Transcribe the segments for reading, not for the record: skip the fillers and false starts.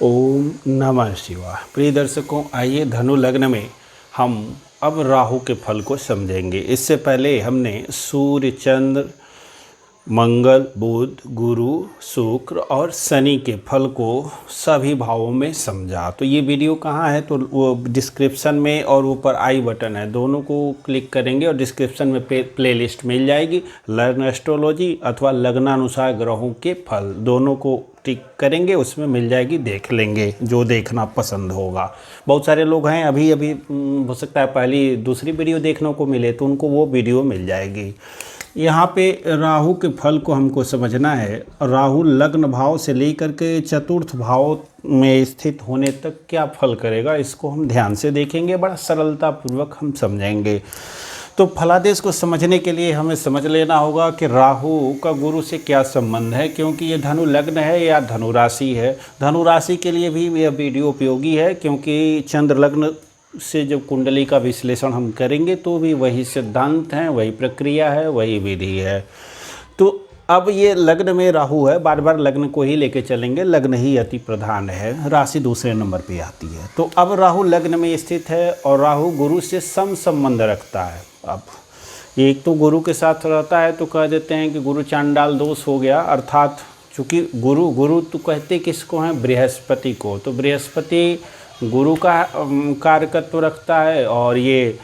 ओम नमः शिवाय। प्रिय दर्शकों, आइए धनु लग्न में हम अब राहु के फल को समझेंगे। इससे पहले हमने सूर्य, चंद्र, मंगल, बुध, गुरु, शुक्र और शनि के फल को सभी भावों में समझा। तो ये वीडियो कहाँ है, तो वो डिस्क्रिप्शन में और ऊपर आई बटन है, दोनों को क्लिक करेंगे और डिस्क्रिप्शन में प्लेलिस्ट मिल जाएगी। लर्न एस्ट्रोलॉजी अथवा लग्नानुसार ग्रहों के फल, दोनों को टिक करेंगे, उसमें मिल जाएगी, देख लेंगे जो देखना पसंद होगा। बहुत सारे लोग हैं अभी हो सकता है पहली दूसरी वीडियो देखने को मिले, तो उनको वो वीडियो मिल जाएगी। यहाँ पे राहु के फल को हमको समझना है। राहु लग्न भाव से लेकर के चतुर्थ भाव में स्थित होने तक क्या फल करेगा, इसको हम ध्यान से देखेंगे, बड़ा सरलता पूर्वक हम समझेंगे। तो फलादेश को समझने के लिए हमें समझ लेना होगा कि राहु का गुरु से क्या संबंध है, क्योंकि ये धनु लग्न है या धनु राशि है। धनु राशि के लिए भी यह वीडियो उपयोगी है, क्योंकि चंद्र लग्न से जब कुंडली का विश्लेषण हम करेंगे तो भी वही सिद्धांत हैं, वही प्रक्रिया है, वही विधि है। तो अब ये लग्न में राहु है, बार बार लग्न को ही लेके चलेंगे, लग्न ही अति प्रधान है, राशि दूसरे नंबर पे आती है। तो अब राहु लग्न में स्थित है और राहु गुरु से संबंध रखता है। अब एक तो गुरु के साथ रहता है तो कह देते हैं कि गुरु चांडाल दोष हो गया, अर्थात चूँकि गुरु तो कहते किसको हैं, बृहस्पति को। तो बृहस्पति गुरु का कारकत्व रखता है और ये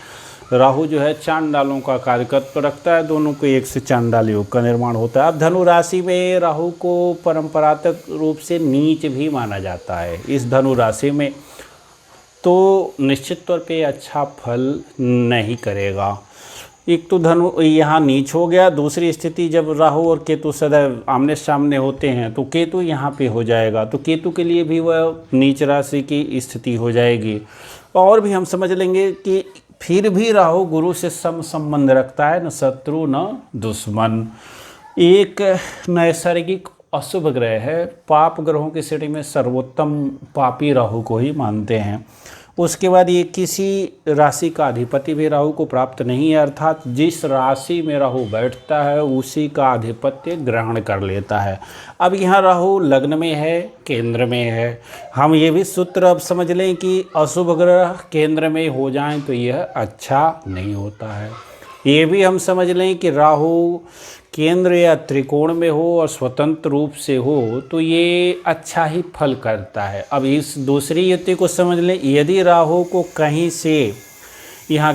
राहु जो है चांडालों का कारकत्व रखता है। दोनों को एक से चांडाल योग का निर्माण होता है। अब धनु राशि में राहु को परंपरागत रूप से नीच भी माना जाता है। इस धनु राशि में तो निश्चित तौर पे अच्छा फल नहीं करेगा। एक तो धनु यहाँ नीच हो गया, दूसरी स्थिति जब राहु और केतु सदैव आमने सामने होते हैं तो केतु यहाँ पे हो जाएगा, तो केतु के लिए भी वह नीच राशि की स्थिति हो जाएगी। और भी हम समझ लेंगे कि फिर भी राहु गुरु से संबंध रखता है, न शत्रु न दुश्मन। एक नैसर्गिक अशुभ ग्रह है, पाप ग्रहों की श्रेणी में सर्वोत्तम पापी राहु को ही मानते हैं। उसके बाद ये किसी राशि का अधिपति भी राहु को प्राप्त नहीं है, अर्थात जिस राशि में राहु बैठता है उसी का आधिपत्य ग्रहण कर लेता है। अब यहाँ राहु लग्न में है, केंद्र में है। हम ये भी सूत्र अब समझ लें कि अशुभ ग्रह केंद्र में हो जाएं तो यह अच्छा नहीं होता है। ये भी हम समझ लें कि राहु केंद्र या त्रिकोण में हो और स्वतंत्र रूप से हो तो ये अच्छा ही फल करता है। अब इस दूसरी युक्ति को समझ लें, यदि राहु को कहीं से यहाँ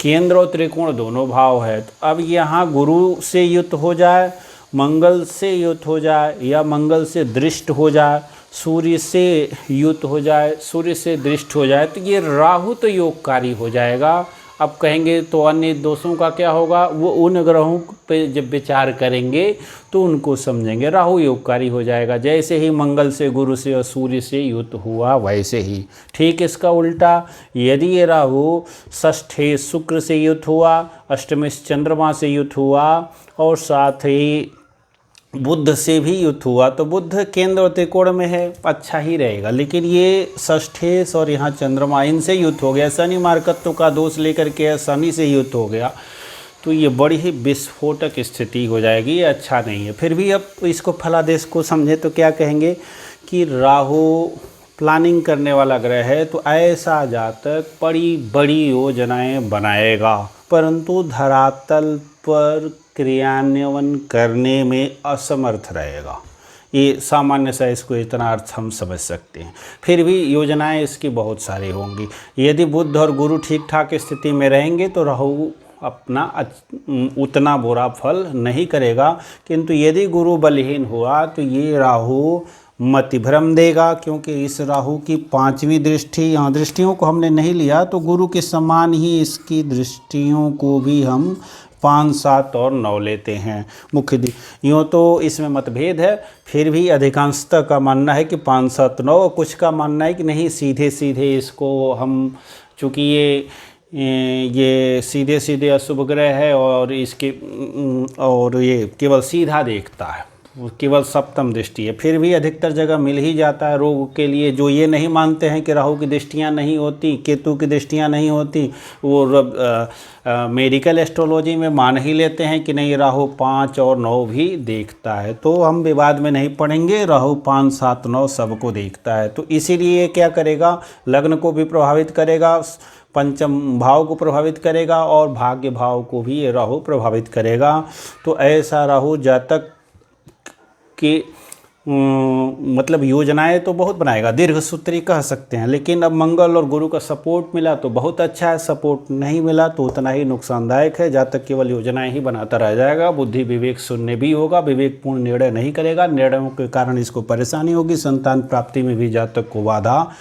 केंद्र और त्रिकोण दोनों भाव है, तो अब यहाँ गुरु से युक्त हो जाए, मंगल से युक्त हो जाए या मंगल से दृष्ट हो जाए, सूर्य से युक्त हो जाए, सूर्य से दृष्ट हो जाए, तो ये राहु तो योगकारी हो जाएगा। अब कहेंगे तो अन्य दोषों का क्या होगा, वो उन ग्रहों पे जब विचार करेंगे तो उनको समझेंगे। राहु योगकारी हो जाएगा, जैसे ही मंगल से, गुरु से और सूर्य से युक्त हुआ वैसे ही। ठीक इसका उल्टा, यदि ये राहु षष्ठे शुक्र से युक्त हुआ, अष्टमे चंद्रमा से युक्त हुआ और साथ ही बुध से भी युक्त हुआ, तो बुध केंद्र और त्रिकोण में है, अच्छा ही रहेगा। लेकिन ये षष्ठेश और यहाँ चंद्रमा इनसे युक्त हो गया, शनि मार्कत्व का दोष लेकर के शनि से युक्त हो गया, तो ये बड़ी ही विस्फोटक स्थिति हो जाएगी, ये अच्छा नहीं है। फिर भी अब इसको फलादेश को समझे तो क्या कहेंगे कि राहु प्लानिंग करने वाला ग्रह है, तो ऐसा जातक बड़ी बड़ी योजनाएं बनाएगा, परंतु धरातल पर क्रियान्वयन करने में असमर्थ रहेगा। ये सामान्य सा इसको इतना अर्थ हम समझ सकते हैं। फिर भी योजनाएं इसकी बहुत सारी होंगी। यदि बुध और गुरु ठीक ठाक स्थिति में रहेंगे तो राहु अपना उतना बुरा फल नहीं करेगा, किंतु यदि गुरु बलहीन हुआ तो ये राहु मतिभ्रम देगा, क्योंकि इस राहु की पांचवी दृष्टि, यहाँ दृष्टियों को हमने नहीं लिया तो गुरु के समान ही इसकी दृष्टियों को भी हम 5, 7 और 9 लेते हैं मुख्य। यूँ तो इसमें मतभेद है, फिर भी अधिकांशतः का मानना है कि 5, 7, 9, कुछ का मानना है कि नहीं सीधे सीधे इसको हम, चूँकि ये सीधे सीधे अशुभ ग्रह है और इसके और ये केवल सीधा देखता है, केवल सप्तम दृष्टि है, फिर भी अधिकतर जगह मिल ही जाता है रोग के लिए। जो ये नहीं मानते हैं कि राहु की दृष्टियाँ नहीं होती, केतु की दृष्टियाँ नहीं होती, वो मेडिकल एस्ट्रोलॉजी में मान ही लेते हैं कि नहीं राहु 5 और 9 भी देखता है। तो हम विवाद में नहीं पड़ेंगे, राहु 5, 7, 9 सबको देखता है। तो इसीलिए क्या करेगा, लग्न को भी प्रभावित करेगा, पंचम भाव को प्रभावित करेगा और भाग्य भाव को भी ये राहु प्रभावित करेगा। तो ऐसा राहु जातक की मतलब योजनाएं तो बहुत बनाएगा, दीर्घसूत्री कह सकते हैं। लेकिन अब मंगल और गुरु का सपोर्ट मिला तो बहुत अच्छा है, सपोर्ट नहीं मिला तो उतना ही नुकसानदायक है। जातक केवल योजनाएं ही बनाता रह जाएगा, बुद्धि विवेक शून्य भी होगा, विवेकपूर्ण निर्णय नहीं करेगा, निर्णयों के कारण इसको परेशानी होगी, संतान प्राप्ति में भी जातक को बाधा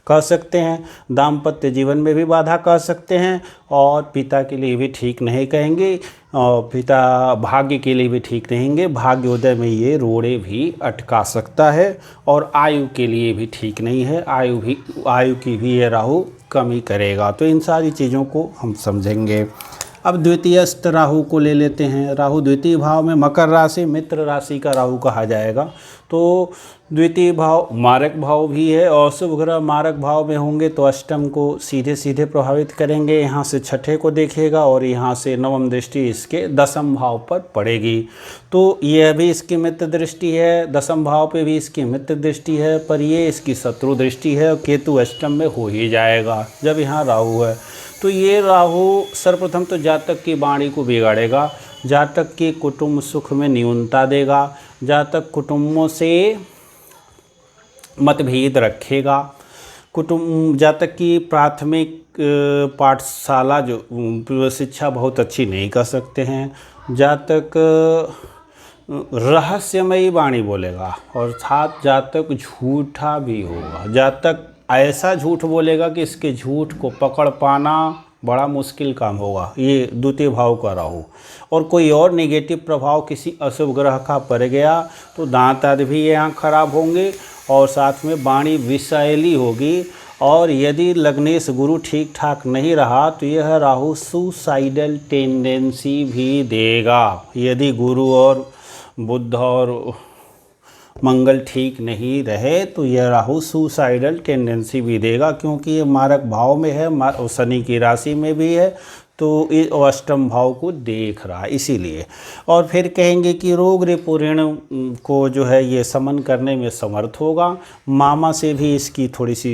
कह सकते हैं, दाम्पत्य जीवन में भी बाधा कह सकते हैं, और पिता के लिए भी ठीक नहीं कहेंगे, और पिता भाग्य के लिए भी ठीक रहेंगे, भाग्योदय में ये रोड़े भी अटका सकता है, और आयु के लिए भी ठीक नहीं है, आयु की भी ये राहु कमी करेगा। तो इन सारी चीज़ों को हम समझेंगे। अब द्वितीयस्थ राहु को ले लेते हैं। राहु द्वितीय भाव में मकर राशि, मित्र राशि का राहु कहा जाएगा। तो द्वितीय भाव मारक भाव भी है, और शुभ ग्रह मारक भाव में होंगे तो अष्टम को सीधे सीधे प्रभावित करेंगे, यहाँ से छठे को देखेगा और यहाँ से नवम दृष्टि इसके दसम भाव पर पड़ेगी। तो यह भी इसकी मित्र दृष्टि है, दसम भाव पे भी इसकी मित्र दृष्टि है, पर ये इसकी शत्रु दृष्टि है, और केतु अष्टम में हो ही जाएगा जब यहाँ राहु है। तो ये राहु सर्वप्रथम तो जातक की वाणी को बिगाड़ेगा, जातक की कुटुंब सुख में न्यूनता देगा, जातक कुटुंबों से मतभेद रखेगा, जातक की प्राथमिक पाठशाला जो शिक्षा बहुत अच्छी नहीं कर सकते हैं, जातक रहस्यमयी वाणी बोलेगा, और साथ जातक झूठा भी होगा, जातक ऐसा झूठ बोलेगा कि इसके झूठ को पकड़ पाना बड़ा मुश्किल काम होगा। ये द्वितीय भाव का राहु, और कोई और नेगेटिव प्रभाव किसी अशुभ ग्रह का पड़ गया तो दांत आदि भी यहाँ खराब होंगे, और साथ में वाणी विषैली होगी। और यदि लग्नेश गुरु ठीक ठाक नहीं रहा तो यह राहु सुसाइडल टेंडेंसी भी देगा। यदि गुरु और बुध और मंगल ठीक नहीं रहे तो यह राहु सुसाइडल टेंडेंसी भी देगा, क्योंकि ये मारक भाव में है, शनि की राशि में भी है, तो इस अष्टम भाव को देख रहा है इसीलिए। और फिर कहेंगे कि रोग रिपु ऋण को जो है ये समन करने में समर्थ होगा। मामा से भी इसकी थोड़ी सी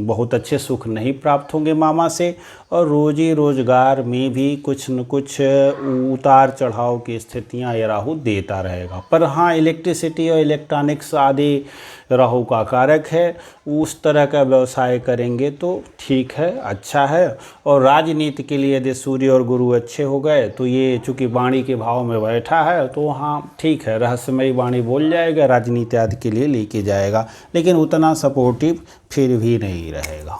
बहुत अच्छे सुख नहीं प्राप्त होंगे मामा से, और रोजी रोजगार में भी कुछ न कुछ उतार चढ़ाव की स्थितियां ये राहु देता रहेगा। पर हाँ, इलेक्ट्रिसिटी और इलेक्ट्रॉनिक्स आदि राहु का कारक है, उस तरह का व्यवसाय करेंगे तो ठीक है, अच्छा है। और राजनीति के लिए यदि सूर्य और गुरु अच्छे हो गए तो ये चूँकि वाणी के भाव में बैठा है तो हाँ ठीक है, रहस्यमयी वाणी बोल जाएगा, राजनीति आदि के लिए लेके जाएगा, लेकिन उतना सपोर्टिव फिर भी नहीं रहेगा।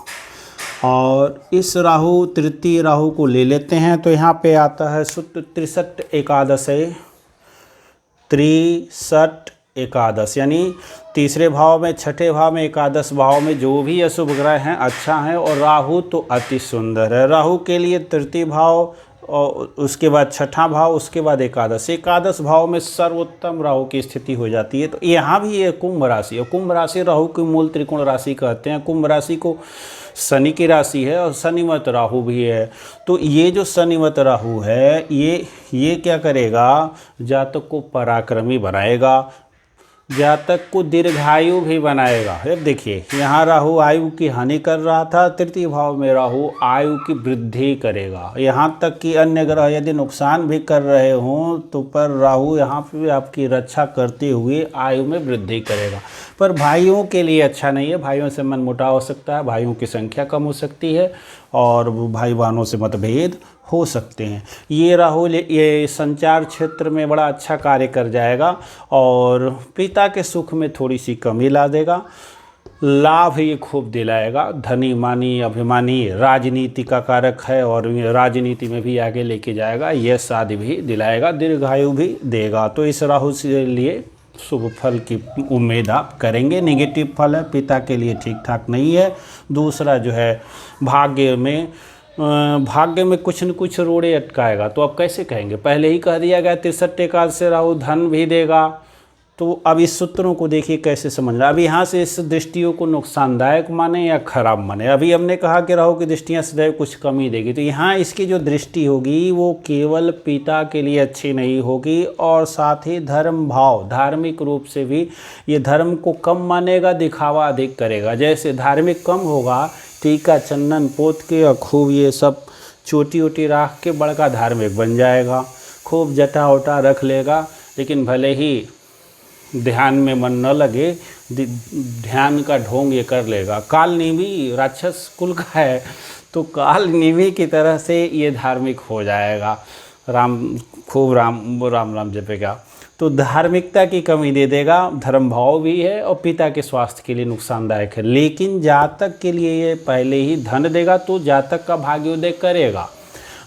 और इस राहु तृतीय राहु को ले लेते हैं तो यहाँ पे आता है सूत्र 63 एकादश, 63 एकादश, यानी तीसरे भाव में, छठे भाव में, एकादश भाव में जो भी अशुभ ग्रह हैं अच्छा है, और राहु तो अति सुंदर है। राहु के लिए तृतीय भाव, और उसके बाद छठा भाव, उसके बाद एकादश भाव में सर्वोत्तम राहु की स्थिति हो जाती है। तो यहाँ भी ये कुंभ राशि है, कुंभ राशि राहु की मूल त्रिकोण राशि कहते हैं। कुंभ राशि को शनि की राशि है और शनिमत राहु भी है। तो ये जो शनिमत राहु है ये क्या करेगा, जातक को पराक्रमी बनाएगा, जातक को दीर्घायु भी बनाएगा। अब देखिए यहाँ राहु आयु की हानि कर रहा था, तृतीय भाव में राहु आयु की वृद्धि करेगा। यहाँ तक कि अन्य ग्रह यदि नुकसान भी कर रहे हों तो पर राहु यहाँ पे आपकी रक्षा करते हुए आयु में वृद्धि करेगा। पर भाइयों के लिए अच्छा नहीं है, भाइयों से मनमुटाव हो सकता है, भाइयों की संख्या कम हो सकती है, और भाई बहनों से मतभेद हो सकते हैं। ये राहु ये संचार क्षेत्र में बड़ा अच्छा कार्य कर जाएगा, और पिता के सुख में थोड़ी सी कमी ला देगा, लाभ ये खूब दिलाएगा, धनी मानी अभिमानी राजनीति का कारक है, और राजनीति में भी आगे लेके जाएगा, यश आदि भी दिलाएगा, दीर्घायु भी देगा। तो इस राहु से लिए शुभ फल की उम्मीद आप करेंगे। नेगेटिव फल है, पिता के लिए ठीक ठाक नहीं है। दूसरा जो है भाग्य में कुछ न कुछ रोड़े अटकाएगा। तो अब कैसे कहेंगे, पहले ही कह दिया गया 63 एकादश से राहु धन भी देगा, तो अब इस सूत्रों को देखिए कैसे समझना। अब यहाँ से इस दृष्टियों को नुकसानदायक माने या खराब माने। अभी हमने कहा कि राहु की दृष्टियाँ सदैव कुछ कमी देगी, तो यहाँ इसकी जो दृष्टि होगी वो केवल पिता के लिए अच्छी नहीं होगी और साथ ही धर्म भाव, धार्मिक रूप से भी ये धर्म को कम मानेगा, दिखावा अधिक करेगा। जैसे धार्मिक कम होगा, टीका चंदन पोत के और खूब ये सब चोटी वोटी रख के बड़का धार्मिक बन जाएगा, खूब जटा वटा रख लेगा, लेकिन भले ही ध्यान में मन न लगे, ध्यान का ढोंग ये कर लेगा। काल नीवी राक्षस कुल का है, तो काल नीवी की तरह से ये धार्मिक हो जाएगा, खूब राम जपेगा, तो धार्मिकता की कमी दे देगा। धर्म भाव भी है और पिता के स्वास्थ्य के लिए नुकसानदायक है। लेकिन जातक के लिए ये पहले ही धन देगा, तो जातक का भाग्योदय करेगा।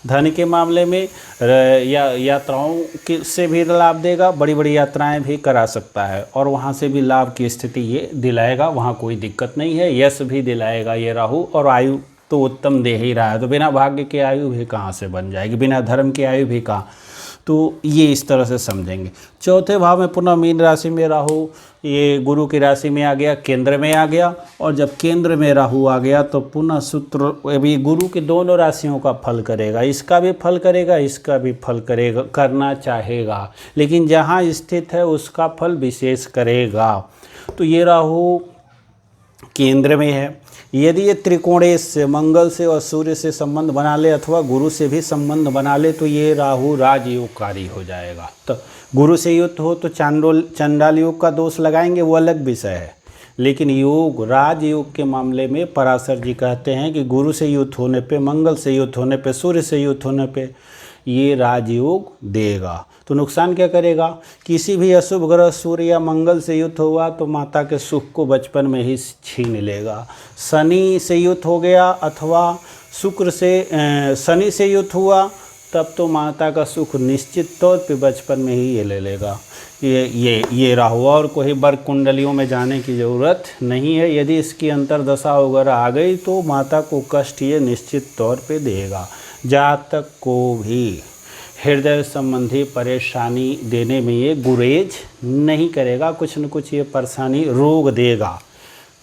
धन के मामले में यात्राओं से भी लाभ देगा, बड़ी बड़ी यात्राएं भी करा सकता है और वहां से भी लाभ की स्थिति ये दिलाएगा, वहां कोई दिक्कत नहीं है। यश भी दिलाएगा ये राहु, और आयु तो उत्तम दे ही रहा है, तो बिना भाग्य के आयु भी कहाँ से बन जाएगी, बिना धर्म की आयु भी कहाँ। तो ये इस तरह से समझेंगे। चौथे भाव में पुनः मीन राशि में राहु, ये गुरु की राशि में आ गया, केंद्र में आ गया, और जब केंद्र में राहु आ गया तो पुनः सूत्र अभी गुरु की दोनों राशियों का फल करेगा, इसका भी फल करेगा, इसका भी फल करेगा, करना चाहेगा, लेकिन जहाँ स्थित है उसका फल विशेष करेगा। तो ये राहु केंद्र में है। यदि ये त्रिकोणेश से, मंगल से और सूर्य से संबंध बना ले अथवा गुरु से भी संबंध बना ले, तो ये राहु राजयोगकारी हो जाएगा। तो गुरु से युक्त हो तो चंडाल योग का दोष लगाएंगे, वो अलग विषय है। लेकिन योग, राजयोग के मामले में पराशर जी कहते हैं कि गुरु से युक्त होने पे, मंगल से युक्त होने पे, सूर्य से युक्त होने पे ये राजयोग देगा। तो नुकसान क्या करेगा? किसी भी अशुभ ग्रह सूर्य या मंगल से युक्त हुआ तो माता के सुख को बचपन में ही छीन लेगा। शनि से युक्त हो गया अथवा शुक्र से शनि से युक्त हुआ, तब तो माता का सुख निश्चित तौर पे बचपन में ही ये ले लेगा। ये राहु, और कोई वर्ग कुंडलियों में जाने की ज़रूरत नहीं है। यदि इसकी अंतर्दशा वगैरह आ गई तो माता को कष्ट ये निश्चित तौर पे देगा। जातक को भी हृदय संबंधी परेशानी देने में ये गुरेज नहीं करेगा, कुछ न कुछ ये परेशानी, रोग देगा।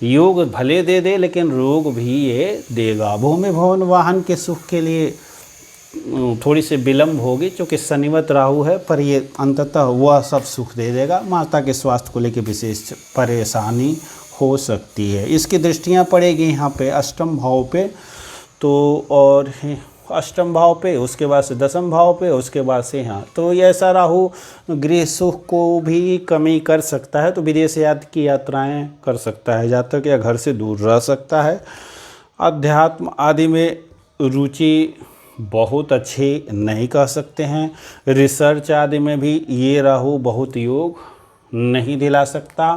योग भले दे दे लेकिन रोग भी ये देगा। भूमि भवन वाहन के सुख के लिए थोड़ी सी विलम्ब होगी, क्योंकि शनिवत राहु है, पर ये अंततः वह सब सुख दे देगा। माता के स्वास्थ्य को लेकर विशेष परेशानी हो सकती है। इसकी दृष्टियाँ पड़ेगी यहाँ पे अष्टम भाव पे, तो और अष्टम भाव पे, उसके बाद से दसम भाव पे, उसके बाद से यहाँ। तो ये ऐसा राहु गृह सुख को भी कमी कर सकता है, तो विदेश की यात्राएं कर सकता है जातक, या घर से दूर रह सकता है। अध्यात्म आदि में रुचि बहुत अच्छी नहीं कह सकते हैं। रिसर्च आदि में भी ये राहु बहुत योग नहीं दिला सकता,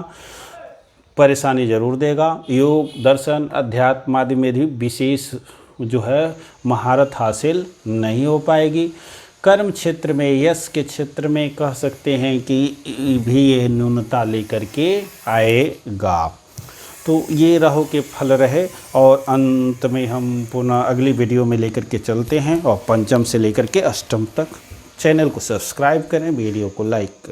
परेशानी जरूर देगा। योग, दर्शन, अध्यात्म आदि में भी विशेष जो है महारत हासिल नहीं हो पाएगी। कर्म क्षेत्र में, यश के क्षेत्र में कह सकते हैं कि भी ये न्यूनता लेकर के आएगा। तो ये राहु के फल रहे, और अंत में हम पुनः अगली वीडियो में लेकर के चलते हैं, और पंचम से लेकर के अष्टम तक। चैनल को सब्सक्राइब करें, वीडियो को लाइक करें।